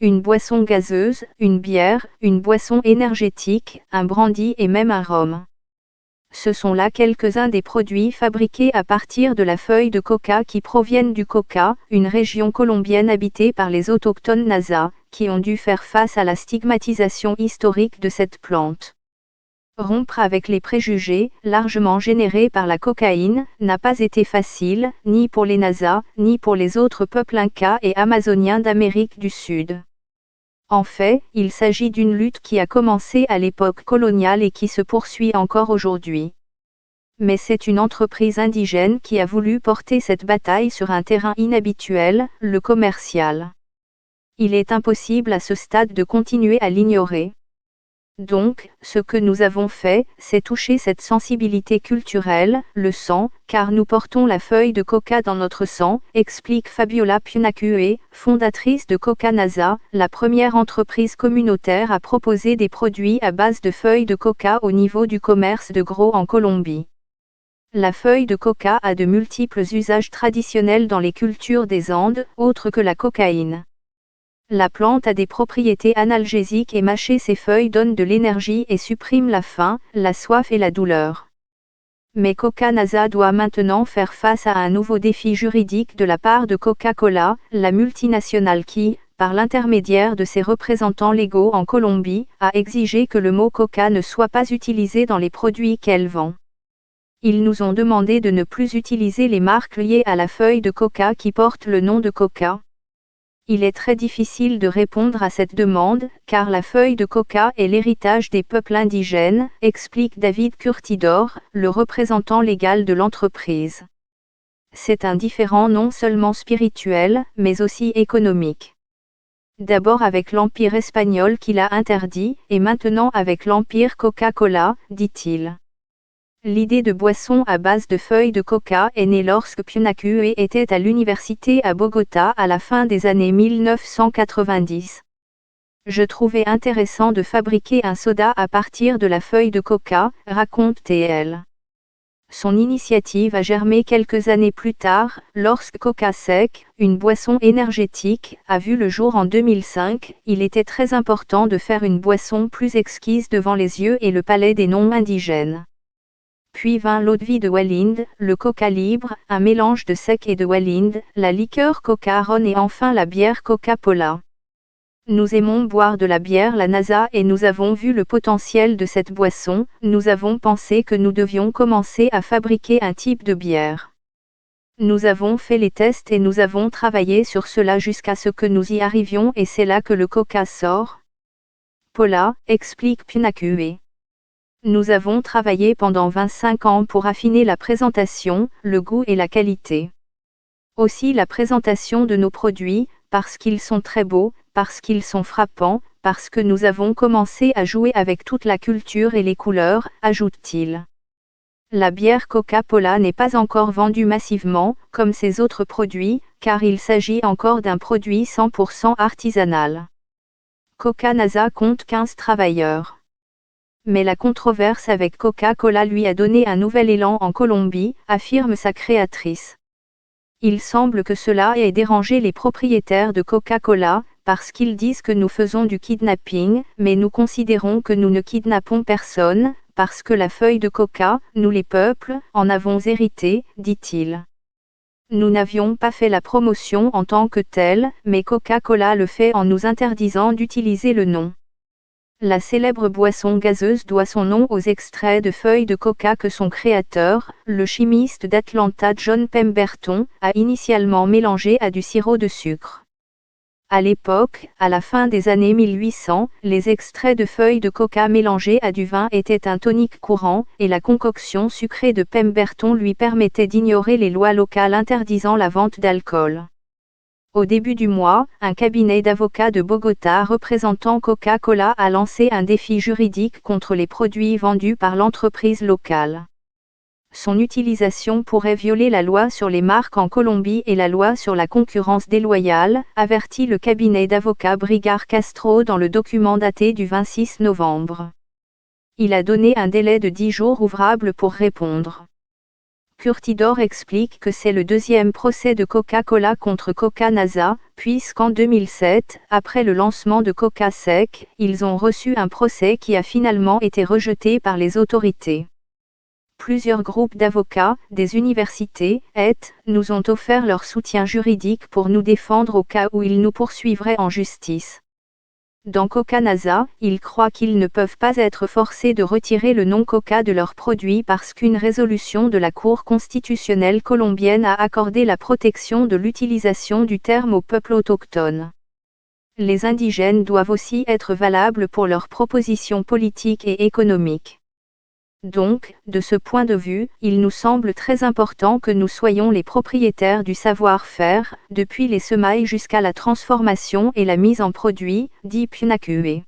une boisson gazeuse, une bière, une boisson énergétique, un brandy et même un rhum. Ce sont là quelques-uns des produits fabriqués à partir de la feuille de coca qui proviennent du Cauca, une région colombienne habitée par les autochtones Nasa, qui ont dû faire face à la stigmatisation historique de cette plante. Rompre avec les préjugés, largement générés par la cocaïne, n'a pas été facile, ni pour les Nasa, ni pour les autres peuples incas et amazoniens d'Amérique du Sud. En fait, il s'agit d'une lutte qui a commencé à l'époque coloniale et qui se poursuit encore aujourd'hui. Mais c'est une entreprise indigène qui a voulu porter cette bataille sur un terrain inhabituel, le commercial. Il est impossible à ce stade de continuer à l'ignorer. Donc, ce que nous avons fait, c'est toucher cette sensibilité culturelle, le sang, car nous portons la feuille de coca dans notre sang, explique Fabiola Punakue, fondatrice de Coca Nasa, la première entreprise communautaire à proposer des produits à base de feuilles de coca au niveau du commerce de gros en Colombie. La feuille de coca a de multiples usages traditionnels dans les cultures des Andes, autres que la cocaïne. La plante a des propriétés analgésiques et mâcher ses feuilles donne de l'énergie et supprime la faim, la soif et la douleur. Mais Coca Nasa doit maintenant faire face à un nouveau défi juridique de la part de Coca-Cola, la multinationale qui, par l'intermédiaire de ses représentants légaux en Colombie, a exigé que le mot coca ne soit pas utilisé dans les produits qu'elle vend. Ils nous ont demandé de ne plus utiliser les marques liées à la feuille de coca qui portent le nom de coca. Il est très difficile de répondre à cette demande, car la feuille de coca est l'héritage des peuples indigènes, explique David Curtidor, le représentant légal de l'entreprise. C'est un différend non seulement spirituel, mais aussi économique. D'abord avec l'Empire espagnol qui l'a interdit, et maintenant avec l'Empire Coca-Cola, dit-il. L'idée de boisson à base de feuilles de coca est née lorsque Punakue était à l'université à Bogota à la fin des années 1990. Je trouvais intéressant de fabriquer un soda à partir de la feuille de coca, raconte TL. Son initiative a germé quelques années plus tard, lorsque Coca Sec, une boisson énergétique, a vu le jour en 2005. Il était très important de faire une boisson plus exquise devant les yeux et le palais des non-indigènes. Puis vint l'eau de vie de Walind, le coca libre, un mélange de sec et de Walind, la liqueur Coca-Ron et enfin la bière Coca-Cola. Nous aimons boire de la bière la Nasa et nous avons vu le potentiel de cette boisson, nous avons pensé que nous devions commencer à fabriquer un type de bière. Nous avons fait les tests et nous avons travaillé sur cela jusqu'à ce que nous y arrivions et c'est là que le coca sort. Paula, explique Punakue. Nous avons travaillé pendant 25 ans pour affiner la présentation, le goût et la qualité. Aussi la présentation de nos produits, parce qu'ils sont très beaux, parce qu'ils sont frappants, parce que nous avons commencé à jouer avec toute la culture et les couleurs, ajoute-t-il. La bière Coca-Cola n'est pas encore vendue massivement, comme ses autres produits, car il s'agit encore d'un produit 100% artisanal. Coca Nasa compte 15 travailleurs. Mais la controverse avec Coca-Cola lui a donné un nouvel élan en Colombie, affirme sa créatrice. Il semble que cela ait dérangé les propriétaires de Coca-Cola, parce qu'ils disent que nous faisons du kidnapping, mais nous considérons que nous ne kidnappons personne, parce que la feuille de coca, nous les peuples, en avons hérité, dit-il. Nous n'avions pas fait la promotion en tant que telle, mais Coca-Cola le fait en nous interdisant d'utiliser le nom. La célèbre boisson gazeuse doit son nom aux extraits de feuilles de coca que son créateur, le chimiste d'Atlanta John Pemberton, a initialement mélangé à du sirop de sucre. À l'époque, à la fin des années 1800, les extraits de feuilles de coca mélangés à du vin étaient un tonique courant, et la concoction sucrée de Pemberton lui permettait d'ignorer les lois locales interdisant la vente d'alcool. Au début du mois, un cabinet d'avocats de Bogota représentant Coca-Cola a lancé un défi juridique contre les produits vendus par l'entreprise locale. Son utilisation pourrait violer la loi sur les marques en Colombie et la loi sur la concurrence déloyale, avertit le cabinet d'avocats Brigar Castro dans le document daté du 26 novembre. Il a donné un délai de 10 jours ouvrables pour répondre. Curtidor explique que c'est le deuxième procès de Coca-Cola contre Coca-NASA, puisqu'en 2007, après le lancement de Coca Sec, ils ont reçu un procès qui a finalement été rejeté par les autorités. Plusieurs groupes d'avocats, des universités, nous ont offert leur soutien juridique pour nous défendre au cas où ils nous poursuivraient en justice. Dans Coca-NASA, ils croient qu'ils ne peuvent pas être forcés de retirer le nom Coca de leurs produits parce qu'une résolution de la Cour constitutionnelle colombienne a accordé la protection de l'utilisation du terme aux peuples autochtones. Les indigènes doivent aussi être valables pour leurs propositions politiques et économiques. Donc, de ce point de vue, il nous semble très important que nous soyons les propriétaires du savoir-faire, depuis les semailles jusqu'à la transformation et la mise en produit, dit Pnacue.